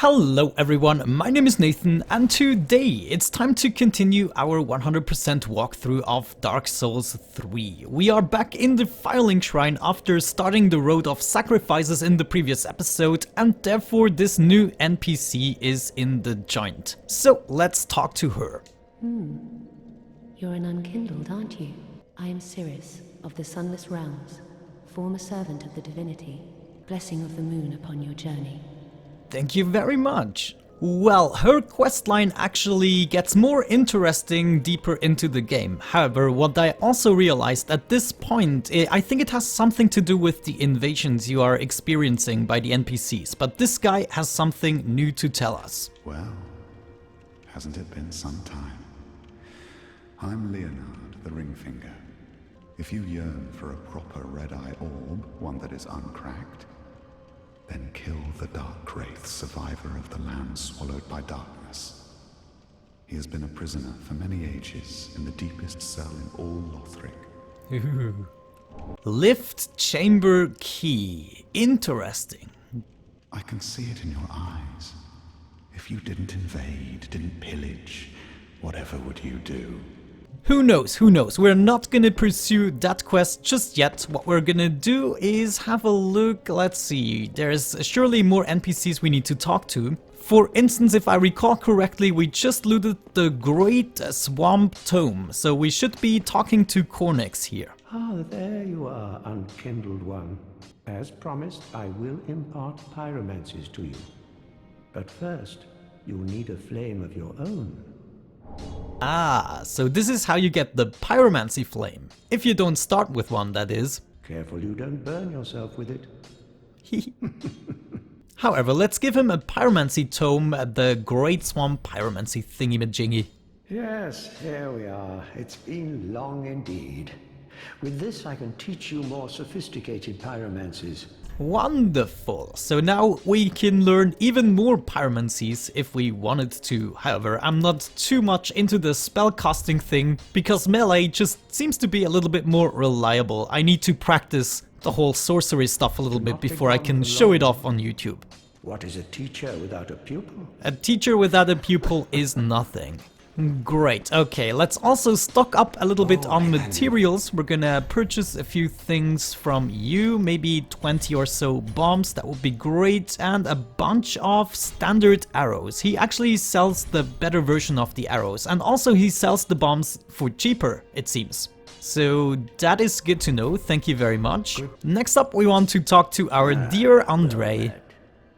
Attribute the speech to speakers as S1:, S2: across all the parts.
S1: Hello everyone, my name is Nathan and today it's time to continue our 100% walkthrough of Dark Souls 3. We are back in the Firelink Shrine after starting the road of sacrifices in the previous episode, and therefore this new NPC is in the joint. So let's talk to her.
S2: You're an unkindled, aren't you? I am Cirrus of the Sunless Realms, former servant of the divinity. Blessing of the moon upon your journey.
S1: Thank you very much. Well, her questline actually gets more interesting deeper into the game. However, what I also realized at this point, I think it has something to do with the invasions you are experiencing by the NPCs, but this guy has something new to tell us.
S3: Well, hasn't it been some time? I'm Leonard, the Ringfinger. If you yearn for a proper red-eye orb, one that is uncracked, then kill the Dark Wraith, survivor of the land swallowed by darkness. He has been a prisoner for many ages in the deepest cell in all Lothric.
S1: Lift chamber key. Interesting.
S3: I can see it in your eyes. If you didn't invade, didn't pillage, whatever would you do?
S1: Who knows, who knows? We're not gonna pursue that quest just yet. What we're gonna do is have a look. Let's see, there's surely more NPCs we need to talk to. For instance, if I recall correctly, we just looted the Great Swamp Tome, so we should be talking to Cornix here.
S4: Ah, there you are, unkindled one. As promised, I will impart pyromancies to you. But first, you'll need a flame of your own.
S1: Ah, so this is how you get the pyromancy flame. If you don't start with one, that is.
S4: Careful you don't burn yourself with it.
S1: However, let's give him a pyromancy tome, the Great Swamp pyromancy thingy-majingy.
S4: Yes, here we are. It's been long indeed. With this I can teach you more sophisticated pyromancies.
S1: Wonderful! So now we can learn even more pyromancies if we wanted to. However, I'm not too much into the spellcasting thing because melee just seems to be a little bit more reliable. I need to practice the whole sorcery stuff a little bit before I can show it off on YouTube.
S4: What is a teacher without a pupil?
S1: A teacher without a pupil is nothing. Great, okay, let's also stock up a little bit on materials. We're gonna purchase a few things from you, maybe 20 or so bombs, that would be great, and a bunch of standard arrows. He actually sells the better version of the arrows, and also he sells the bombs for cheaper, it seems. So that is good to know, thank you very much. Next up we want to talk to our dear Andre.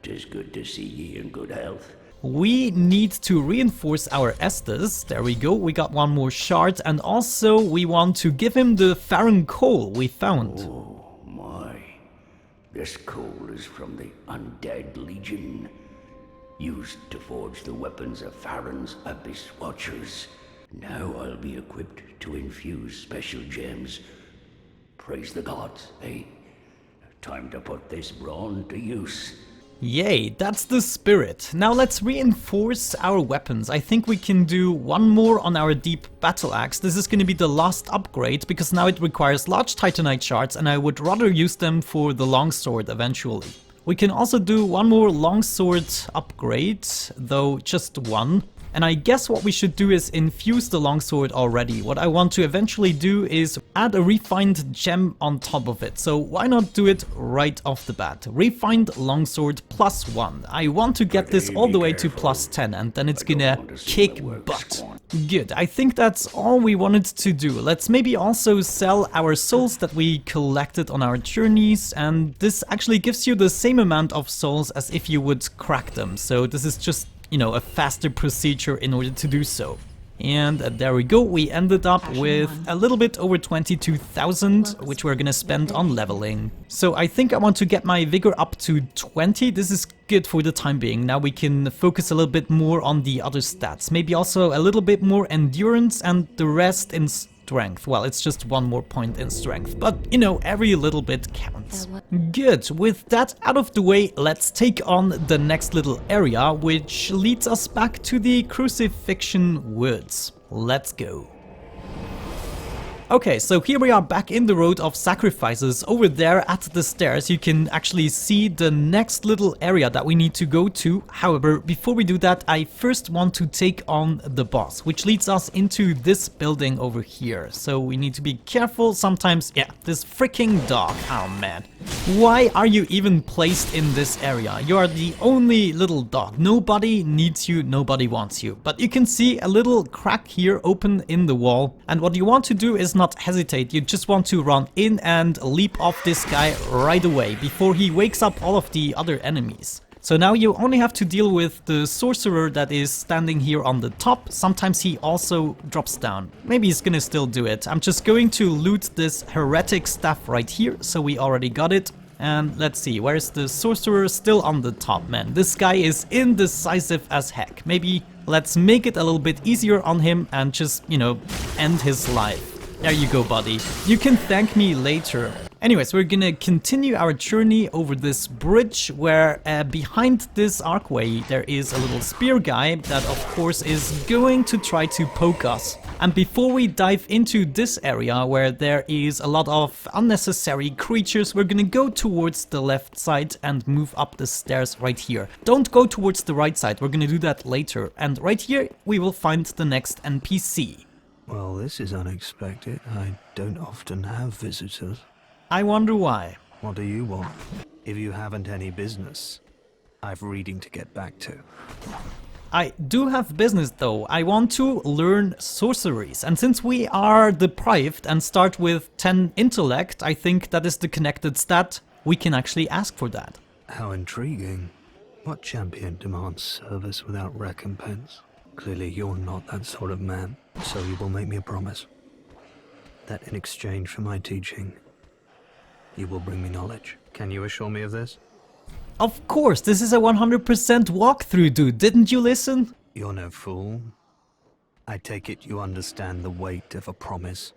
S5: 'Tis good to see ye in good health.
S1: We need to reinforce our Estes. There we go, we got one more shard, and also we want to give him the Farron coal we found.
S5: Oh my, this coal is from the Undead Legion, used to forge the weapons of Farron's Abyss Watchers. Now I'll be equipped to infuse special gems. Praise the gods, eh? Time to put this brawn to use.
S1: Yay, that's the spirit. Now let's reinforce our weapons. I think we can do one more on our deep battle axe. This is going to be the last upgrade because now it requires large titanite shards and I would rather use them for the longsword eventually. We can also do one more longsword upgrade, though just one. And I guess what we should do is infuse the longsword already. What I want to eventually do is add a refined gem on top of it. So why not do it right off the bat? Refined longsword +1. I want to get this all the way to +10 and then it's gonna kick butt. Good, I think that's all we wanted to do. Let's maybe also sell our souls that we collected on our journeys, and this actually gives you the same amount of souls as if you would crack them. So this is just, you know, a faster procedure in order to do so. And there we go, we ended up with a little bit over 22,000, which we're gonna spend on leveling. So I think I want to get my vigor up to 20, this is good for the time being. Now we can focus a little bit more on the other stats, maybe also a little bit more endurance and the rest in strength. Well, it's just one more point in strength, but you know, every little bit counts. Good, with that out of the way, let's take on the next little area, which leads us back to the Crucifixion Woods. Let's go. Okay, so here we are back in the road of sacrifices. Over there at the stairs you can actually see the next little area that we need to go to. However, before we do that, I first want to take on the boss, which leads us into this building over here. So we need to be careful sometimes. Yeah, this freaking dog. Oh man. Why are you even placed in this area? You are the only little dog. Nobody needs you, nobody wants you. But you can see a little crack here open in the wall. And what you want to do is not hesitate. You just want to run in and leap off this guy right away before he wakes up all of the other enemies. So now you only have to deal with the sorcerer that is standing here on the top. Sometimes he also drops down. Maybe he's gonna still do it. I'm just going to loot this heretic staff right here. So we already got it. And let's see, where's the sorcerer? Still on the top, man. This guy is indecisive as heck. Maybe let's make it a little bit easier on him and just, you know, end his life. There you go, buddy. You can thank me later. Anyways, we're gonna continue our journey over this bridge where behind this archway there is a little spear guy that of course is going to try to poke us. And before we dive into this area where there is a lot of unnecessary creatures, we're gonna go towards the left side and move up the stairs right here. Don't go towards the right side, we're gonna do that later. And right here we will find the next NPC.
S6: Well, this is unexpected. I don't often have visitors.
S1: I wonder why.
S6: What do you want? If you haven't any business, I've reading to get back to.
S1: I do have business though. I want to learn sorceries, and since we are deprived and start with 10 intellect, I think that is the connected stat. We can actually ask for that.
S6: How intriguing. What champion demands service without recompense? Clearly you're not that sort of man, so you will make me a promise. That in exchange for my teaching, you will bring me knowledge. Can you assure me of this?
S1: Of course, this is a 100% walkthrough, dude. Didn't you listen?
S6: You're no fool. I take it you understand the weight of a promise.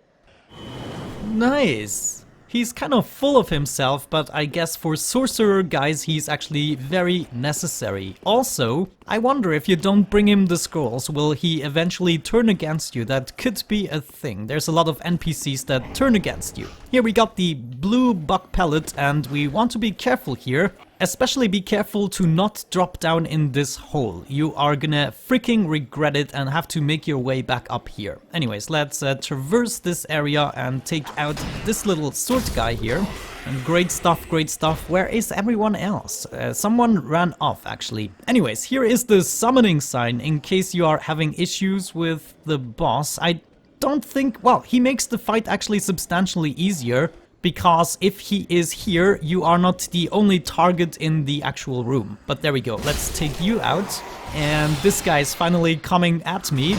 S1: Nice. He's kind of full of himself, but I guess for sorcerer guys he's actually very necessary. Also, I wonder if you don't bring him the scrolls, will he eventually turn against you? That could be a thing. There's a lot of NPCs that turn against you. Here we got the blue buck pellet and we want to be careful here. Especially be careful to not drop down in this hole. You are gonna freaking regret it and have to make your way back up here. Anyways, let's traverse this area and take out this little sword guy here. And great stuff, great stuff. Where is everyone else? Someone ran off actually. Anyways, here is the summoning sign in case you are having issues with the boss. I don't think, well, he makes the fight actually substantially easier. Because if he is here, you are not the only target in the actual room. But there we go, let's take you out. And this guy is finally coming at me.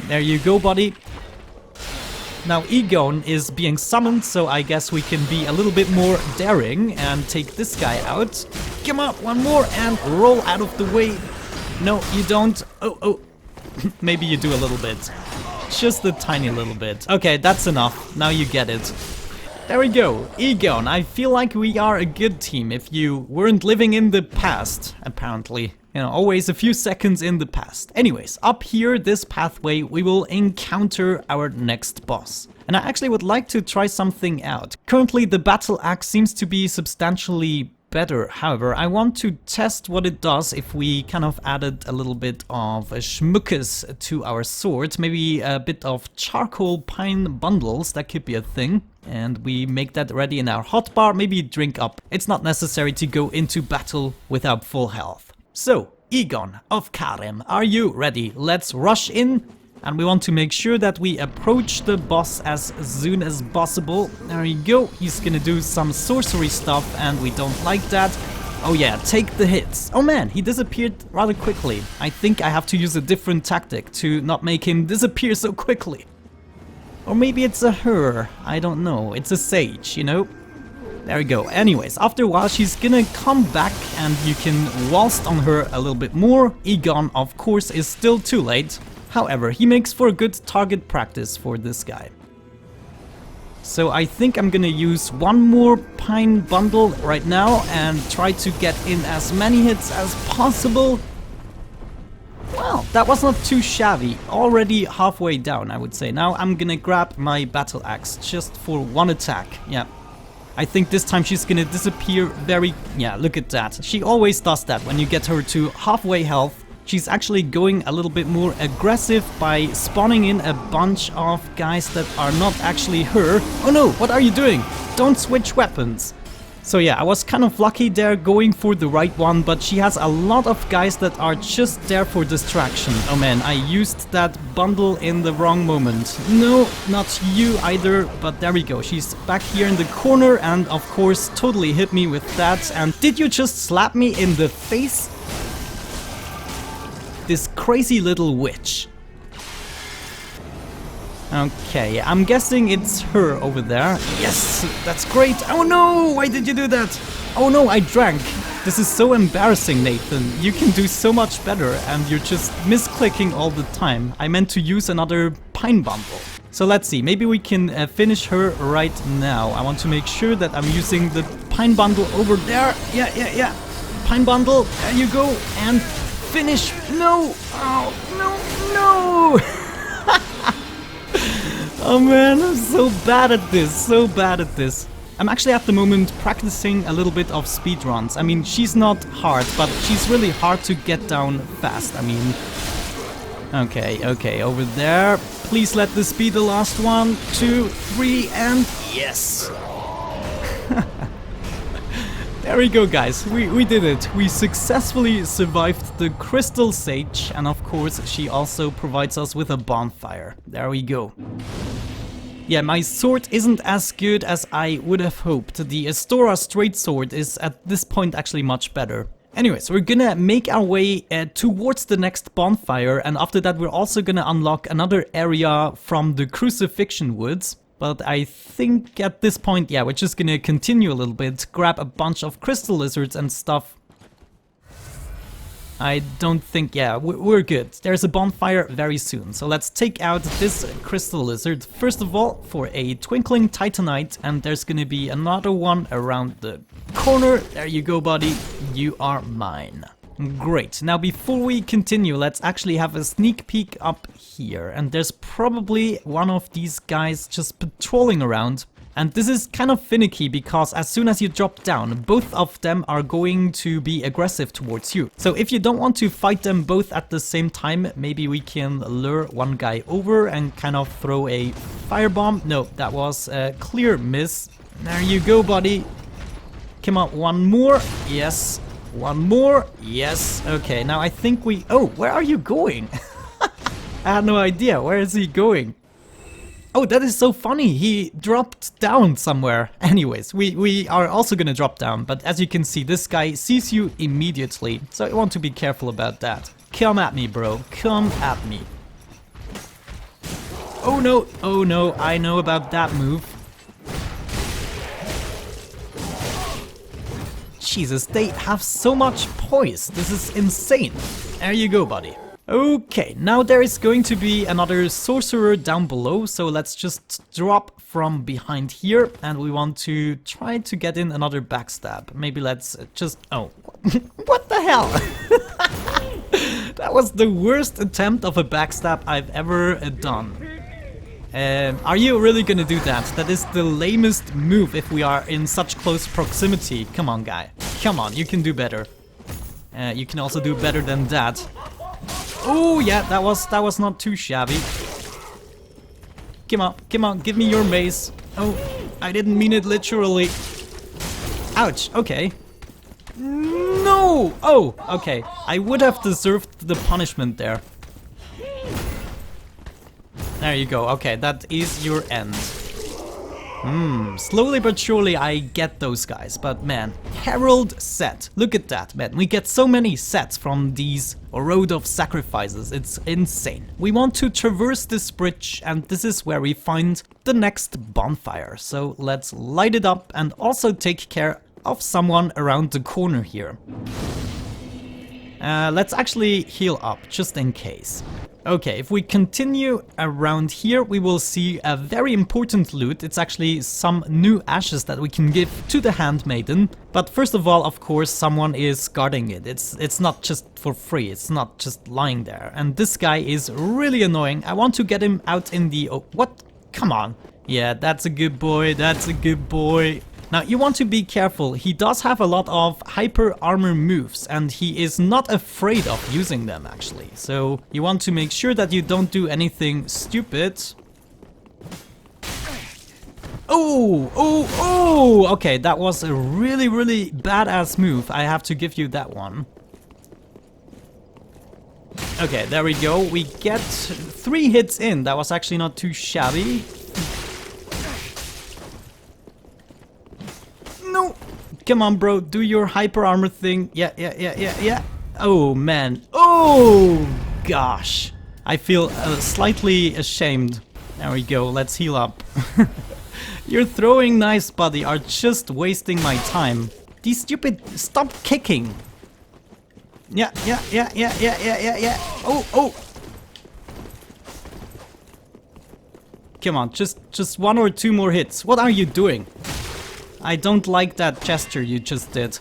S1: There you go, buddy. Now Egon is being summoned, so I guess we can be a little bit more daring and take this guy out. Come on, one more and roll out of the way. No, you don't. Oh. Maybe you do a little bit. Just a tiny little bit. Okay, that's enough. Now you get it. There we go. Egon, I feel like we are a good team if you weren't living in the past, apparently. You know, always a few seconds in the past. Anyways, up here, this pathway, we will encounter our next boss. And I actually would like to try something out. Currently, the battle axe seems to be substantially better. However, I want to test what it does if we kind of added a little bit of schmuckes to our swords. Maybe a bit of charcoal pine bundles, that could be a thing. And we make that ready in our hotbar, maybe drink up. It's not necessary to go into battle without full health. So, Egon of Karim, are you ready? Let's rush in. And we want to make sure that we approach the boss as soon as possible. There you go, he's gonna do some sorcery stuff and we don't like that. Oh yeah, take the hits. Oh man, he disappeared rather quickly. I think I have to use a different tactic to not make him disappear so quickly. Or maybe it's a her, I don't know, it's a sage, you know? There we go. Anyways, after a while she's gonna come back and you can waltz on her a little bit more. Egon, of course, is still too late. However, he makes for a good target practice for this guy. So I think I'm gonna use one more pine bundle right now and try to get in as many hits as possible. Well, that was not too shabby. Already halfway down, I would say. Now I'm gonna grab my battle axe just for one attack. Yeah. I think this time she's gonna disappear very... Yeah, look at that. She always does that when you get her to halfway health. She's actually going a little bit more aggressive by spawning in a bunch of guys that are not actually her. Oh no, what are you doing? Don't switch weapons. So yeah, I was kind of lucky there going for the right one, but she has a lot of guys that are just there for distraction. Oh man, I used that bundle in the wrong moment. No, not you either, but there we go. She's back here in the corner and of course totally hit me with that. And did you just slap me in the face? This crazy little witch. Okay, I'm guessing it's her over there. Yes, that's great. Oh no, why did you do that? Oh no, I drank. This is so embarrassing, Nathan. You can do so much better and you're just misclicking all the time. I meant to use another pine bundle. So let's see, maybe we can finish her right now. I want to make sure that I'm using the pine bundle over there. Yeah. Pine bundle, there you go. And finish. No. Oh, no. Oh man, I'm so bad at this, I'm actually at the moment practicing a little bit of speedruns. I mean, she's not hard, but she's really hard to get down fast. I mean... Okay, over there. Please let this be the last one. 2, 3, and yes! There we go, guys. We did it. We successfully survived the Crystal Sage, and of course she also provides us with a bonfire. There we go. Yeah, my sword isn't as good as I would have hoped. The Astora straight sword is at this point actually much better. Anyways, we're gonna make our way towards the next bonfire, and after that we're also gonna unlock another area from the Crucifixion Woods. But I think at this point, yeah, we're just gonna continue a little bit, grab a bunch of crystal lizards and stuff. I don't think, yeah, we're good. There's a bonfire very soon, so let's take out this crystal lizard first of all for a twinkling titanite, and there's gonna be another one around the corner. There you go, buddy. You are mine. Great. Now before we continue, let's actually have a sneak peek up here. And there's probably one of these guys just patrolling around. And this is kind of finicky because as soon as you drop down, both of them are going to be aggressive towards you. So if you don't want to fight them both at the same time, maybe we can lure one guy over and kind of throw a firebomb. No, that was a clear miss. There you go, buddy. Come on, one more. Yes. One more. Yes. Okay, now I think we... Oh, where are you going? I had no idea. Where is he going? Oh, that is so funny. He dropped down somewhere. Anyways, we are also gonna drop down. But as you can see, this guy sees you immediately. So I want to be careful about that. Come at me, bro. Come at me. Oh no. Oh no. I know about that move. Jesus, they have so much poise. This is insane. There you go, buddy. Okay, now there is going to be another sorcerer down below, so let's just drop from behind here, and we want to try to get in another backstab. Maybe let's just... Oh, what the hell? That was the worst attempt of a backstab I've ever done. Are you really gonna do that? That is the lamest move if we are in such close proximity. Come on, guy. Come on, you can do better. You can also do better than that. Oh yeah, that was not too shabby. Come on, give me your mace. Oh, I didn't mean it literally. Ouch, okay. No! Oh, okay. I would have deserved the punishment there. There you go, okay, that is your end. Slowly but surely I get those guys, but man, Herald set. Look at that, man. We get so many sets from these Road of Sacrifices, it's insane. We want to traverse this bridge, and this is where we find the next bonfire. So let's light it up and also take care of someone around the corner here. Let's actually heal up, just in case. Okay, if we continue around here, we will see a very important loot. It's actually some new ashes that we can give to the handmaiden. But first of all, of course, someone is guarding it. It's not just for free, it's not just lying there. And this guy is really annoying. I want to get him out in the... Oh, what? Come on. Yeah, that's a good boy, that's a good boy. Now, you want to be careful. He does have a lot of hyper armor moves, and he is not afraid of using them, actually. So, you want to make sure that you don't do anything stupid. Oh, oh, oh! Okay, that was a really, really badass move. I have to give you that one. Okay, there we go. We get 3 hits in. That was actually not too shabby. No! Come on, bro. Do your hyper armor thing. Yeah. Oh, man. Oh, gosh. I feel slightly ashamed. There we go. Let's heal up. Your throwing knives, buddy, are just wasting my time. These stupid... Stop kicking. Yeah. Oh. Come on, just 1 or 2 more hits. What are you doing? I don't like that gesture you just did.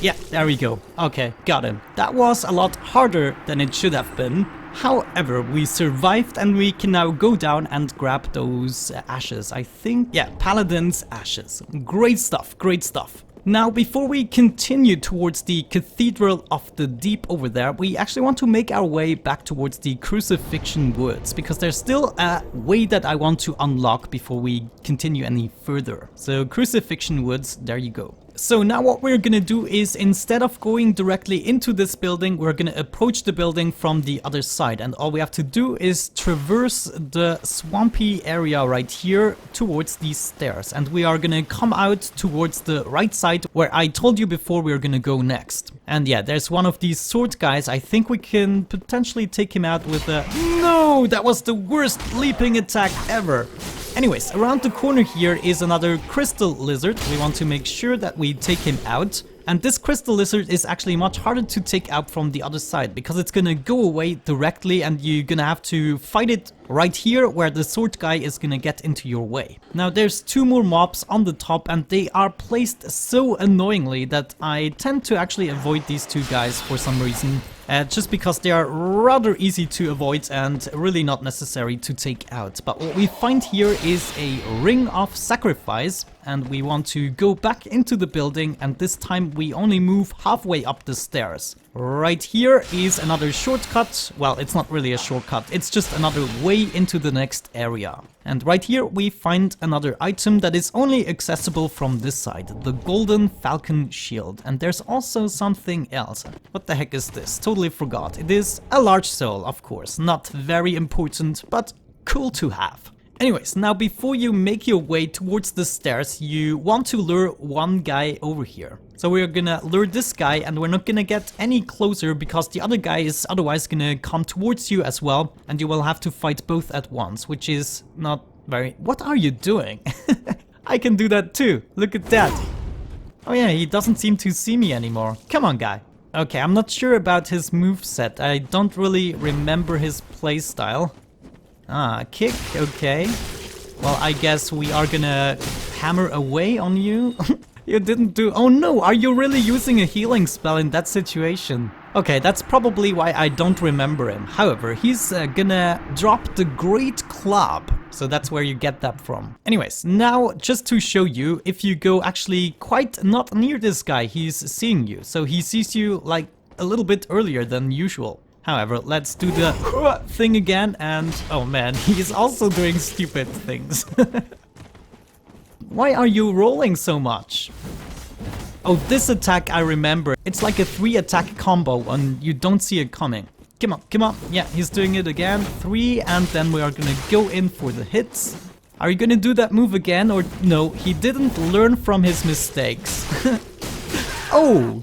S1: Yeah, there we go. Okay, got him. That was a lot harder than it should have been. However, we survived and we can now go down and grab those ashes. I think, yeah, Paladin's ashes. Great stuff, great stuff. Now, before we continue towards the Cathedral of the Deep over there, we actually want to make our way back towards the Crucifixion Woods, because there's still a way that I want to unlock before we continue any further. So, Crucifixion Woods, there you go. So now what we're gonna do is, instead of going directly into this building, we're gonna approach the building from the other side, and all we have to do is traverse the swampy area right here towards these stairs, and we are gonna come out towards the right side where I told you before we were gonna go next. And yeah, there's one of these sword guys. I think we can potentially take him out with a... No! That was the worst leaping attack ever! Anyways, around the corner here is another crystal lizard. We want to make sure that we take him out. And this crystal lizard is actually much harder to take out from the other side, because it's gonna go away directly and you're gonna have to fight it right here where the sword guy is gonna get into your way. Now there's 2 more mobs on the top, and they are placed so annoyingly that I tend to actually avoid these 2 guys for some reason. Just because they are rather easy to avoid and really not necessary to take out. But what we find here is a ring of sacrifice, and we want to go back into the building, and this time we only move halfway up the stairs. Right here is another shortcut. Well, it's not really a shortcut, it's just another way into the next area. And right here we find another item that is only accessible from this side, the Golden Falcon Shield. And there's also something else. What the heck is this? Totally forgot. It is a large soul, of course. Not very important, but cool to have. Anyways, now before you make your way towards the stairs, you want to lure one guy over here. So we're gonna lure this guy, and we're not gonna get any closer because the other guy is otherwise gonna come towards you as well, and you will have to fight both at once, which is not very... What are you doing? I can do that too. Look at that. Oh yeah, he doesn't seem to see me anymore. Come on, guy. Okay, I'm not sure about his moveset. I don't really remember his playstyle. Ah, kick, okay. Well, I guess we are gonna hammer away on you. You didn't do... Oh no, are you really using a healing spell in that situation? Okay, that's probably why I don't remember him. However, he's gonna drop the Great Club. So that's where you get that from. Anyways, now just to show you, if you go actually quite not near this guy, he's seeing you. So he sees you like a little bit earlier than usual. However, let's do the thing again, and oh man, he's also doing stupid things. Why are you rolling so much? Oh, this attack I remember. It's like a 3-attack combo and you don't see it coming. Come on, come on. Yeah, he's doing it again. 3, and then we are gonna go in for the hits. Are you gonna do that move again, or no? He didn't learn from his mistakes. Oh!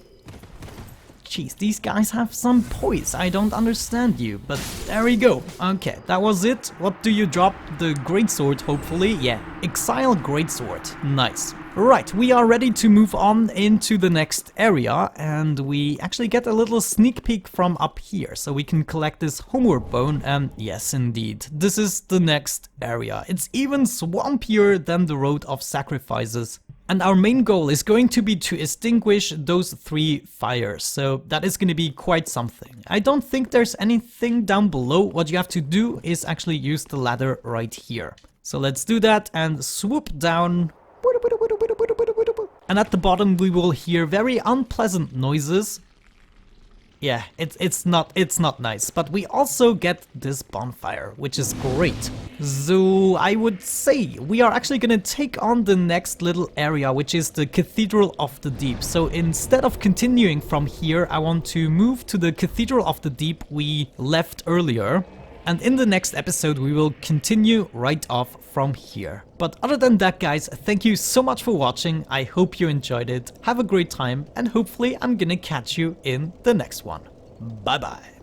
S1: Jeez, these guys have some poise. I don't understand you, but there we go. Okay, that was it. What do you drop? The greatsword, hopefully. Yeah, exile greatsword. Nice. Right, we are ready to move on into the next area, and we actually get a little sneak peek from up here, so we can collect this homeward bone, and yes indeed, this is the next area. It's even swampier than the Road of Sacrifices. And our main goal is going to be to extinguish those 3 fires, so that is going to be quite something. I don't think there's anything down below. What you have to do is actually use the ladder right here. So let's do that and swoop down. And at the bottom we will hear very unpleasant noises. Yeah, it's not nice, but we also get this bonfire, which is great. So I would say we are actually gonna take on the next little area, which is the Cathedral of the Deep. So instead of continuing from here, I want to move to the Cathedral of the Deep we left earlier. And in the next episode we will continue right off from here. But other than that, guys, thank you so much for watching. I hope you enjoyed it. Have a great time, and hopefully I'm gonna catch you in the next one. Bye bye.